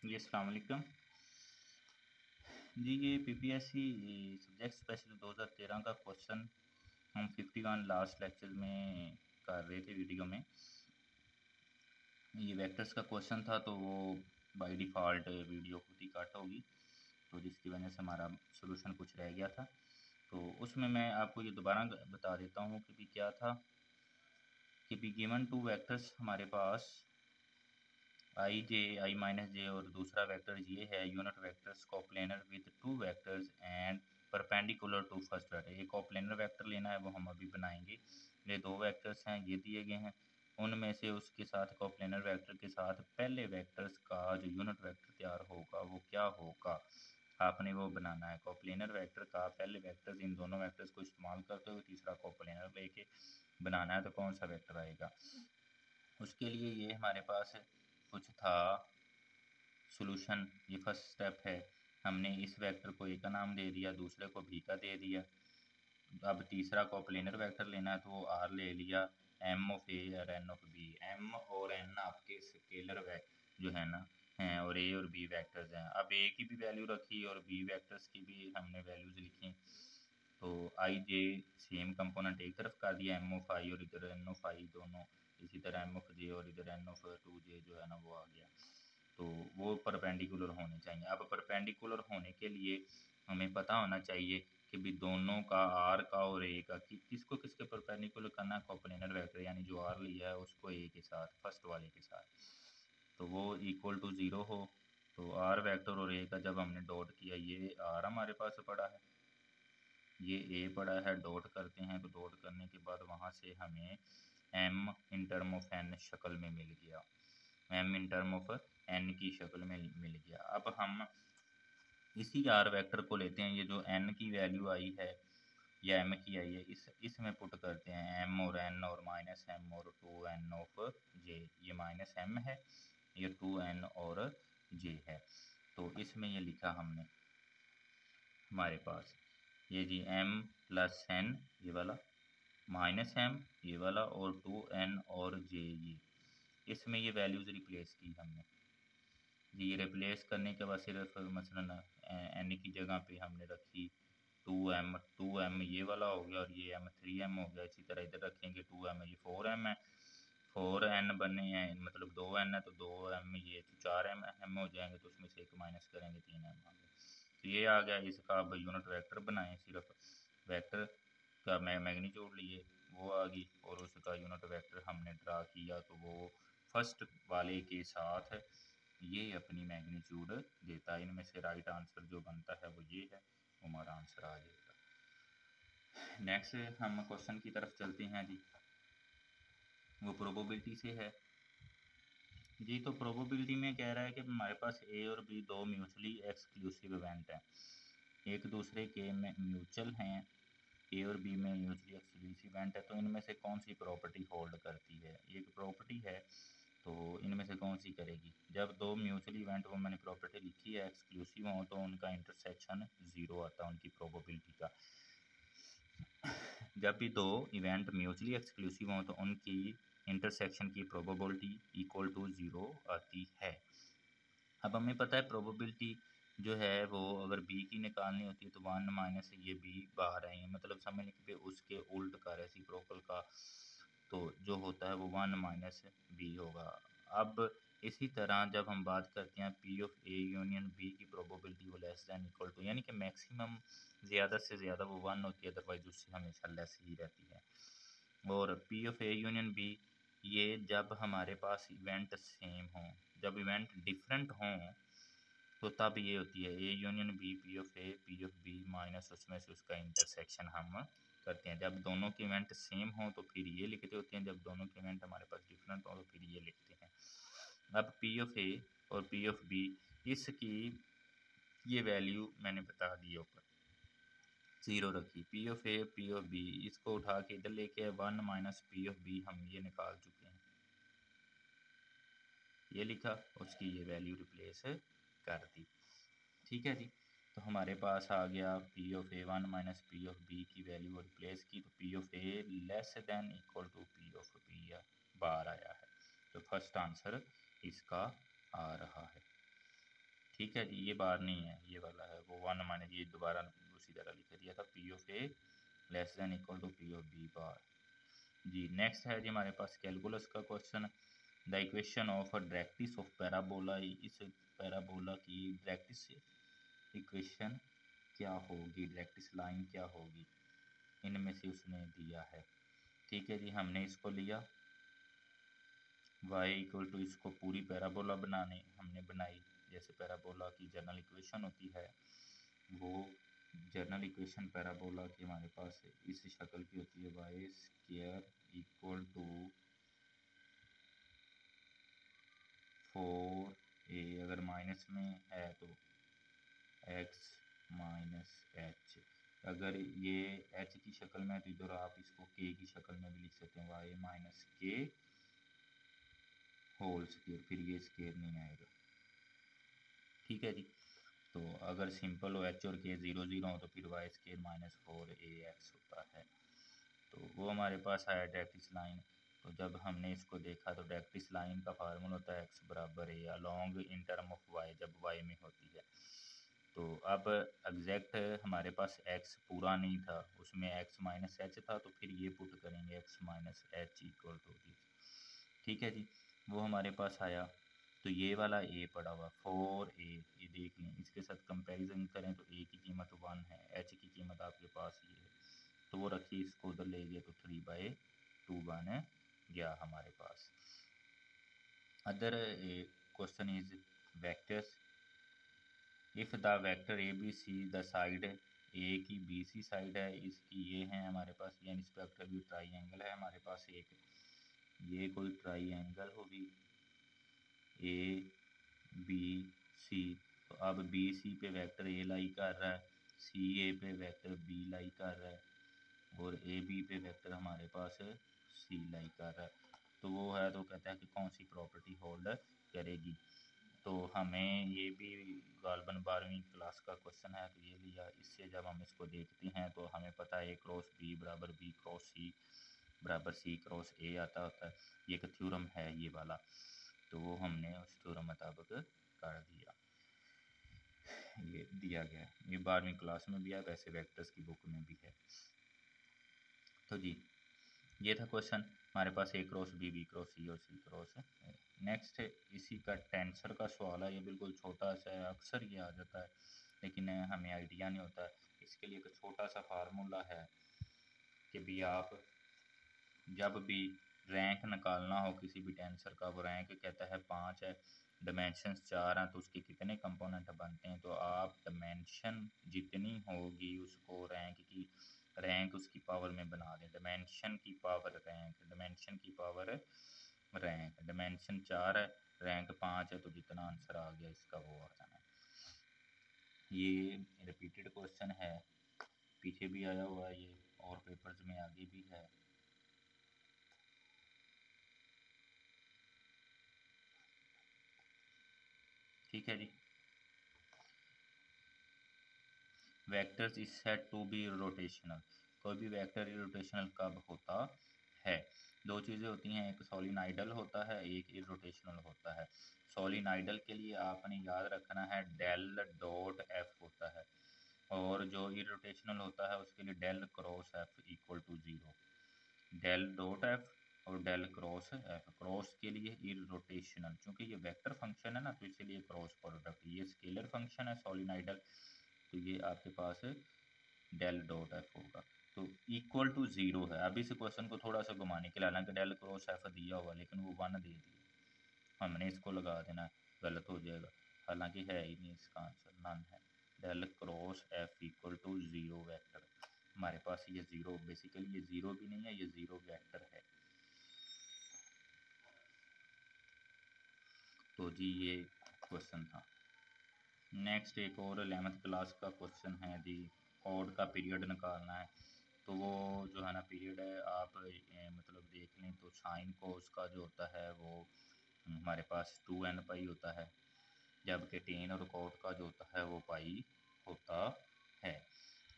जी अस्सलाम वालेकुम जी। ये पीपीएससी सब्जेक्ट स्पेशल 2013 का क्वेश्चन हम 51 लास्ट लेक्चर में कर रहे थे वीडियो में। ये वेक्टर्स का क्वेश्चन था तो वो बाय डिफ़ॉल्ट वीडियो खुद ही कट होगी, तो जिसकी वजह से हमारा सॉल्यूशन कुछ रह गया था। तो उसमें मैं आपको ये दोबारा बता देता हूँ कि भी क्या था कि भी गिवन टू वेक्टर्स हमारे पास आई जे आई माइनस जे और दूसरा वेक्टर ये है unit vectors coplanar with two vectors and perpendicular to first vector. ये कोप्लेनर वेक्टर लेना है, वो हम अभी बनाएंगे। ये दो वेक्टर्स हैं, ये दिए गए हैं, उनमें से उसके साथ कोप्लेनर वेक्टर के साथ पहले वेक्टर्स का जो यूनिट वेक्टर तैयार होगा वो क्या होगा, आपने वो बनाना है। कोप्लेनर वेक्टर का पहले वेक्टर्स इन दोनों वेक्टर्स को इस्तेमाल करते हुए तीसरा कोप्लेनर लेके बनाना है, तो कौन सा वेक्टर आएगा। उसके लिए ये हमारे पास कुछ था सॉल्यूशन। ये फर्स्ट स्टेप है, हमने इस वेक्टर को ए का नाम दे दिया, दूसरे को बी का दे दिया। अब तीसरा कोप्लेनर वेक्टर लेना है तो वो आर ले लिया, एम ऑफ ए और एन ऑफ बी। एम और एन आपके स्केलर जो है ना हैं, और ए और बी वेक्टर्स हैं। अब ए की भी वैल्यू रखी और बी वेक्टर्स की भी हमने वैल्यूज लिखी। तो आई जे सेम कंपोनेंट एक तरफ कर दिया, एम ऑफ आई और इधर एन ऑफ आई दोनों, इसी तरह एम ऑफ जे और इधर एन ऑफ टू जे जो है ना वो आ गया। तो वो परपेंडिकुलर होने चाहिए। अब परपेंडिकुलर होने के लिए हमें पता होना चाहिए कि भी दोनों का आर का और ए का किसको किसके परपेंडिकुलर करना है। कोप्लेनर वेक्टर यानी जो आर लिया है उसको ए के साथ, फर्स्ट वाले के साथ, तो वो इक्वल टू ज़ीरो हो। तो आर वेक्टर और ए का जब हमने डॉट किया, ये आर हमारे पास पड़ा है, ये ए पड़ा है, डॉट करते हैं तो डॉट करने के बाद वहाँ से हमें m in term of n शक्ल में मिल गया, m in term of n की शक्ल में मिल गया। अब हम इसी आर वेक्टर को लेते हैं, ये जो एन की वैल्यू आई है या एम की आई है, इसमें पुट करते हैं एम और एन और माइनस एम और टू एन ऑफ जे। ये माइनस एम है, ये टू एन और जे है। तो इसमें ये लिखा हमने हमारे पास ये जी एम प्लस एन ये वाला, माइनस एम ये वाला, और टू एन और जे ये, इसमें ये वैल्यूज़ रिप्लेस की हमने जी। ये रिप्लेस करने के बाद सिर्फ मसलन एन की जगह पे हमने रखी टू एम ये वाला हो गया और ये एम थ्री एम हो गया। इसी तरह इधर रखेंगे टू एम, ये फोर एम है, फोर एन बने हैं, मतलब दो एन है तो दो एम ये तो चार एम हो जाएंगे, तो उसमें से एक माइनस करेंगे, तीन एम आ गया। तो ये आ गया। इसका अब यूनिट वेक्टर बनाएं, सिर्फ वेक्टर का मैग्नीट्यूड लिए वो आ गई, और उसका यूनिट वेक्टर हमने ड्रा किया तो वो फर्स्ट वाले के साथ ये अपनी मैग्नीट्यूड देता है। इनमें से राइट आंसर जो बनता है वो ये है, हमारा आंसर आ जाएगा। नेक्स्ट हम क्वेश्चन की तरफ चलते हैं जी। वो प्रोबेबिलिटी से है जी। तो प्रोबेबिलिटी में कह रहा है कि हमारे पास ए और बी दो म्यूचुअली एक्सक्लूसिव इवेंट हैं, एक दूसरे के में म्यूचुअल हैं, ए और बी में म्यूचुअली एक्सक्लूसिव इवेंट है, तो इनमें से कौन सी प्रॉपर्टी होल्ड करती है। एक प्रॉपर्टी है, तो इनमें से कौन सी करेगी। जब दो म्यूचुअली इवेंट, वो मैंने प्रॉपर्टी लिखी है, एक्सक्लूसिव हो तो उनका इंटरसेक्शन ज़ीरो आता है उनकी प्रोबेबिलिटी का। जब भी दो इवेंट म्यूचुअली एक्सक्लूसिव हों तो उनकी इंटरसेक्शन की प्रोबेबिलिटी इक्वल टू ज़ीरो आती है। अब हमें पता है प्रोबेबिलिटी जो है वो अगर बी की निकालनी होती है तो वन माइनस ये बी बाहर आएंगे, मतलब समझ के उसके उल्ट का रेसिप्रोकल का, तो जो होता है वो वन माइनस बी होगा। अब इसी तरह जब हम बात करते हैं P of A union B की प्रोबेबिलिटी वो लेस दैन इक्वल टू, यानी कि मैक्सिमम ज़्यादा से ज़्यादा वो वन होती है, अदरवाइज उससे हमेशा लेस ही रहती है। और P of A union B, ये जब हमारे पास इवेंट सेम हों, जब इवेंट डिफरेंट हों तो तब ये होती है A union B P of A P of B minus उसमें से उसका इंटरसेक्शन हम करते हैं। जब दोनों के इवेंट सेम हों तो फिर ये लिखते होते हैं, जब दोनों के इवेंट हमारे पास डिफरेंट हों तो फिर ये लिखते हैं। अब पी ऑफ ए और पी ऑफ बी, इसकी ये वैल्यू मैंने बता दी है ऊपर, ज़ीरो रखी। P of A P of B, इसको उठा के इधर लेके one minus P of B हम ये निकाल चुके हैं, ये लिखा, उसकी ये वैल्यू रिप्लेस कर दी। ठीक है जी। तो हमारे पास आ गया P of A one minus P of B की वैल्यू रिप्लेस की, तो P of A less than equal to P of B बाहर आया है, तो फर्स्ट आंसर इसका आ रहा है। ठीक है जी, ये बार नहीं है, ये वाला है वो 1 माइनस, ये दोबारा उसी तरह लिख दिया था, P of A less than equal to P of B bar. जी नेक्स्ट है जी हमारे पास कैलकुलस का question. The equation of a directrix of parabola, इस पैराबोला की डायरेक्ट्रिक्स इक्वेशन क्या होगी, डायरेक्ट्रिक्स लाइन क्या होगी, इनमें से उसने दिया है। ठीक है जी, हमने इसको लिया y इक्वल टू, इसको पूरी पैराबोला हमने बनाई, जैसे पैराबोला की जनरल इक्वेशन होती है, वो जनरल इक्वेशन पैराबोला की हमारे पास इस शक्ल की होती है, Y square equal to 4a, अगर माइनस में है तो x माइनस एच, अगर ये h की शक्ल में है तो इधर आप इसको k की शक्ल में भी लिख सकते हैं, y माइनस के होल स्क्वायर, फिर ये स्क्वायर नहीं आएगा। ठीक है जी, तो अगर सिंपल हो h और k 0 0 हो तो फिर वाई स्क्वायर माइनस 4ax होता है। तो वो हमारे पास आया डायरेक्ट्रिक्स लाइन। तो जब हमने इसको देखा तो डायरेक्ट्रिक्स लाइन का फार्मूला होता है x बराबर a along in term of y, जब y में होती है। तो अब एग्जैक्ट हमारे पास x पूरा नहीं था, उसमें x माइनस एच था, तो फिर ये पुट करेंगे x minus h equal to this. ठीक है जी, वो हमारे पास आया। तो ये वाला a पड़ा हुआ 4a, ये देख लें, इसके साथ कंपैरिजन करें तो a की कीमत 1 है, h की कीमत आपके पास ये है, तो वो रखिए, इसको उधर ले गए तो 3/2 बन गया हमारे पास। Other question is vectors, if the vector A B C the side A की बी सी साइड है, इसकी ये है हमारे पास, ये इंस्पेक्टर भी ट्राइंगल है हमारे पास एक, ये कोई ट्राइंगल होगी ए बी सी, तो अब बी सी पे वेक्टर ए लाई कर रहा है, सी ए पे वेक्टर बी लाई कर रहा है, और ए बी पे वेक्टर हमारे पास सी लाई कर रहा है। तो वो है, तो कहता है कि कौन सी प्रॉपर्टी होल्ड करेगी। तो हमें ये भी गालबन 12वीं क्लास का क्वेश्चन है, तो ये लिया, इससे जब हम इसको देखते हैं तो हमें पता है ए क्रॉस बी बराबर बी क्रॉस सी बराबर सी क्रॉस ए आता होता है, ये एक थ्योरम है ये वाला, तो वो हमने उस थ्योरम मुताबिक कर दिया, ये दिया गया है, ये 12वीं क्लास में भी है, वैसे वेक्टर्स की बुक में भी है। तो जी ये था क्वेश्चन हमारे पास, ए क्रॉस बी क्रॉस सी और सी क्रॉस। नेक्स्ट इसी का टेंसर का सवाल है, ये बिल्कुल छोटा सा है, अक्सर ये आ जाता है लेकिन हमें आइडिया नहीं होता है। इसके लिए एक छोटा सा फार्मूला है कि भी आप जब भी रैंक निकालना हो किसी भी टेंसर का, वो रैंक कहता है 5 है, डायमेंशंस 4 हैं, तो उसके कितने कंपोनेंट बनते हैं, तो आप डायमेंशन जितनी होगी उसको रैंक उसकी पावर में बना दें, डायमेंशन की पावर रैंक, डायमेंशन की पावर रैंक, डायमेंशन 4 है, रैंक 5 है, तो जितना आंसर आ गया इसका वो आ जाना है। ये रिपीटेड क्वेश्चन है, पीछे भी आया हुआ है ये, और पेपर्स में आगे भी है। ठीक है जी, vectors is said to be rotational, कोई भी वेक्टर इरोटेशनल कब होता है। दो चीज़ें होती हैं, एक सोलिनॉइडल होता है, एक इरोटेशनल होता है। सोलिनॉइडल के लिए आपने याद रखना है डेल डॉट एफ होता है, और जो इरोटेशनल होता है उसके लिए del cross f equal to 0, del dot f और डेल क्रॉस एफ। क्रॉस के लिए इरोटेशनल, क्योंकि ये वेक्टर फंक्शन है ना, तो इसलिए क्रॉस प्रोडक्ट, ये स्केलर फंक्शन है सोलिनॉइडल, तो ये आपके पास डेल डॉट एफ होगा, तो इक्वल टू 0 है। अब इस क्वेश्चन को थोड़ा सा घुमाने के लिए, हालांकि डेल क्रॉस एफ दिया हुआ लेकिन वो 1 दे दिया, हमने इसको लगा देना, गलत हो जाएगा, हालांकि है ही नहीं, इसका आंसर नन है। Del cross f equal to 0 vector, हमारे पास ये 0, बेसिकली ये 0 भी नहीं है, ये 0 वेक्टर है। तो जी ये क्वेश्चन था। नेक्स्ट एक और 11th क्लास का क्वेश्चन है जी, कॉर्ड का पीरियड निकालना है। तो वो जो है ना पीरियड है, आप मतलब देख लें तो साइन कोस का जो होता है वो हमारे पास 2n पाई होता है, जबकि टेन और कॉट का जो होता है वो पाई होता है।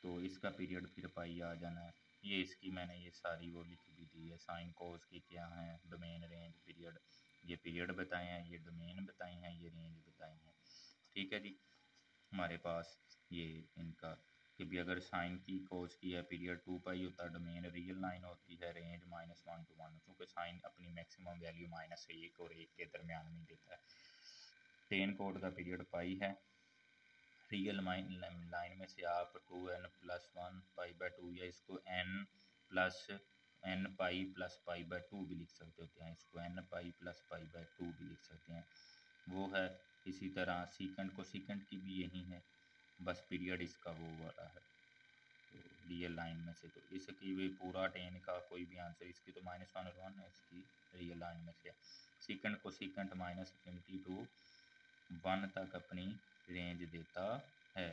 तो इसका पीरियड फिर पाई आ जाना है, ये इसकी मैंने ये सारी वो लिख भी दी है, साइन कोस की क्या हैं, डोमेन रेंज पीरियड, ये पीरियड बताए हैं, ये डोमेन बताए हैं, ये रेंज बताई हैं। ठीक है जी। हमारे पास ये इनका कि भी अगर साइन की कोस की है पीरियड 2 पाई होता है, डोमेन रियल लाइन होती है, रेंज -1 to 1, क्योंकि साइन अपनी मैक्सिमम वैल्यू -1 और 1 के दरमियान में देता है। टेन कोड का पीरियड पाई है। रियल लाइन में से आप 2n+1 π/2 या इसको n+n π+π/2 भी लिख सकते होते हैं, इसको n π+π/2 भी लिख सकते हैं, वो है। इसी तरह सीकेंट को सीकेंट की भी यही है, बस पीरियड इसका वो वाला है। तो रियल लाइन में से तो इसकी भी पूरा टेन का कोई भी आंसर, इसकी तो -1 और 1 है, इसकी रियल लाइन में से सीकेंट को सीकेंट -∞ to 1 तक अपनी रेंज देता है।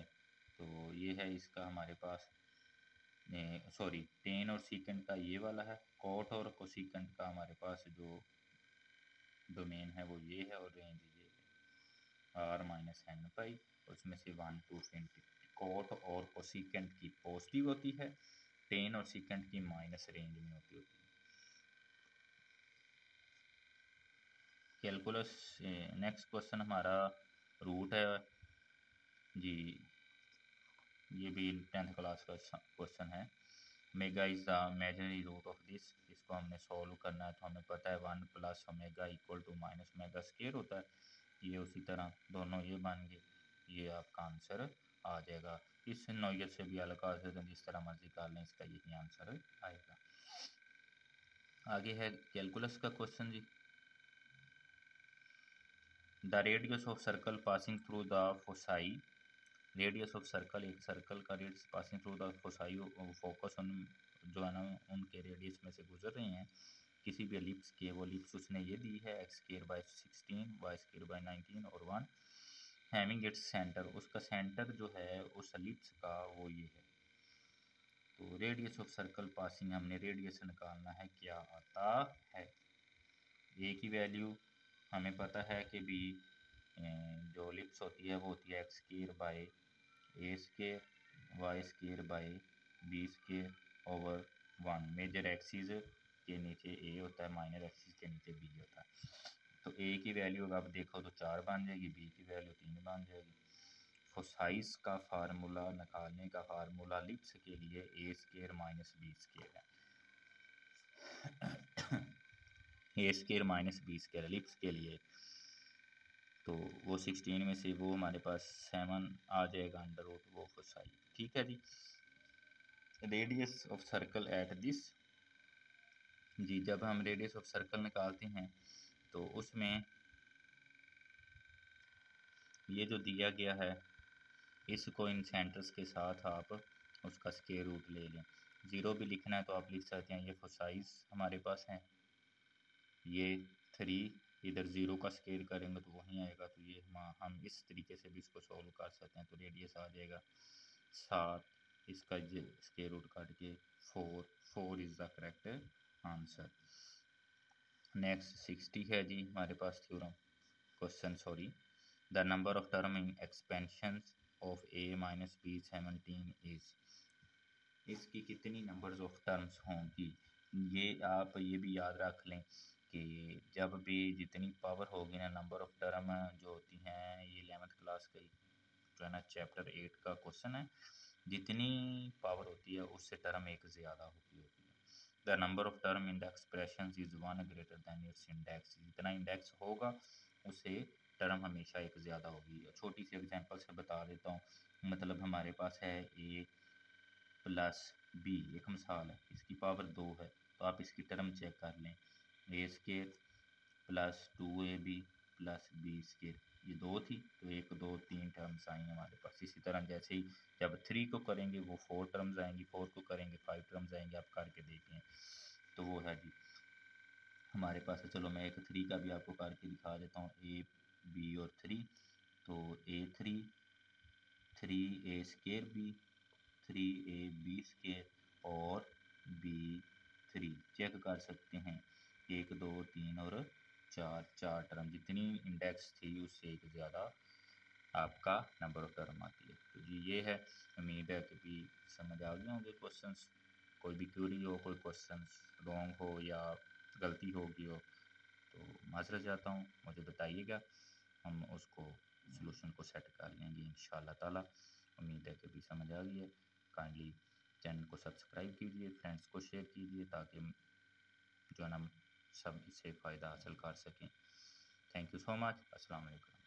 तो ये है इसका हमारे पास, सॉरी टेन और सीकेंट का ये वाला है। कोट और कोसीकेंट का हमारे पास जो डोमेन है वो ये है और रेंज ये है r-n π, उसमें से 1 to ∞। कोट और कोसीकेंट की पॉजिटिव होती है, टेन और सीकेंट की माइनस रेंज में होती है। कैलकुलस नेक्स्ट क्वेश्चन हमारा रूट है जी, ये भी 10th क्लास का क्वेश्चन है। Omega is the imaginary root of this, इसको हमने सॉल्व करना है। तो हमें पता है 1 + ओमेगा = -ओमेगा² होता है। ये उसी तरह दोनों ये बन गए, ये आपका आंसर आ जाएगा। इस नौयत से भी हल कर सकते हैं, जिस तरह मर्जी कर लें, इसका यही आंसर आएगा। आगे है कैलकुलस का क्वेश्चन जी। The radius of circle passing through the foci, radius of circle, एक सर्कल का radius passing through the foci, focus उन जो है ना उनके रेडियस में से गुजर रहे हैं किसी भी एलिप्स के, वो एलिप्स उसने ये दी है x² / 16, y² / 19 और 1, हैविंग इट्स सेंटर, उसका सेंटर जो है उस एलिप्स का वो ये है। तो रेडियस ऑफ सर्कल पासिंग हमने रेडियस निकालना है, क्या आता है। ए की वैल्यू हमें पता है कि भी जो एलिप्स होती है वो होती है x² / a², y² / b²/1। Major axis के नीचे a होता है, माइनर एक्सिस के नीचे b होता है। तो a की वैल्यू अब देखो तो 4 बन जाएगी, b की वैल्यू 3 बन जाएगी। फोसाइस का फार्मूला निकालने का फार्मूला एलिप्स के लिए a² - b² है। a² - b² एलिप्स के लिए, तो वो 16 में से वो हमारे पास 7 आ जाएगा अंडर रूट वो फोसाई। ठीक है जी। Radius of circle at this जी, जब हम रेडियस ऑफ सर्कल निकालते हैं तो उसमें ये जो दिया गया है इसको इन सेंटर्स के साथ आप उसका स्क्वायर रूट ले लें। 0 भी लिखना है तो आप लिख सकते हैं। ये फोसाइज हमारे पास हैं, ये 3, इधर 0 का स्क्वायर करेंगे तो वहीं आएगा। तो ये हम इस तरीके से भी इसको सॉल्व कर सकते हैं। तो रेडियस आ जाएगा 7, इसका स्क्वायर रूट काट के 4 is the correct answer. Next 60 है जी हमारे पास theorem question, sorry. The number of term in expansions of a - b17 is, इसकी कितनी नंबर्स ऑफ टर्म्स होंगी। ये आप ये भी याद रख लें कि जब भी जितनी पावर होगी ना, नंबर ऑफ टर्म जो होती हैं, ये 11th क्लास का जो है ना चैप्टर 8 का क्वेश्चन है। जितनी पावर होती है उससे टर्म एक ज़्यादा होती है। The number of term in the expression is 1 greater than it's index, जितना इंडेक्स होगा उससे टर्म हमेशा एक ज़्यादा होगी। छोटी सी एग्जांपल से बता देता हूँ। मतलब हमारे पास है a + b, एक मिसाल है, इसकी पावर 2 है, तो आप इसकी टर्म चेक कर लें। a² + 2ab + b², ये 2 थी, तो 1 2 3 टर्म्स आई हमारे पास। इसी तरह जैसे ही जब 3 को करेंगे वो 4 टर्म्स आएंगी, 4 को करेंगे 5 टर्म्स आएंगे। आप करके देखें तो वो है जी हमारे पास है। चलो मैं एक 3 का भी आपको करके दिखा देता हूँ, a b और 3। तो a3 3a² b 3ab² और b3 चेक कर सकते हैं। 1 2 3 और 4 टर्म, जितनी इंडेक्स थी उससे एक ज़्यादा आपका नंबर ऑफ टर्म आती है। तो जी ये है। उम्मीद है कि भी समझ आ गए होंगे क्वेश्चंस। कोई भी क्वेरी हो, कोई क्वेश्चंस रॉन्ग हो या गलती होगी हो तो माजरत चाहता हूँ, मुझे बताइएगा, हम उसको सलूशन को सेट कर लेंगे इंशाल्लाह ताला। उम्मीद है कि भी समझ आ गई है। काइंडली चैनल को सब्सक्राइब कीजिए, फ्रेंड्स को शेयर कीजिए ताकि जो है ना सब इससे फ़ायदा हासिल कर सकें। Thank you so much. अस्सलाम वालेकुम।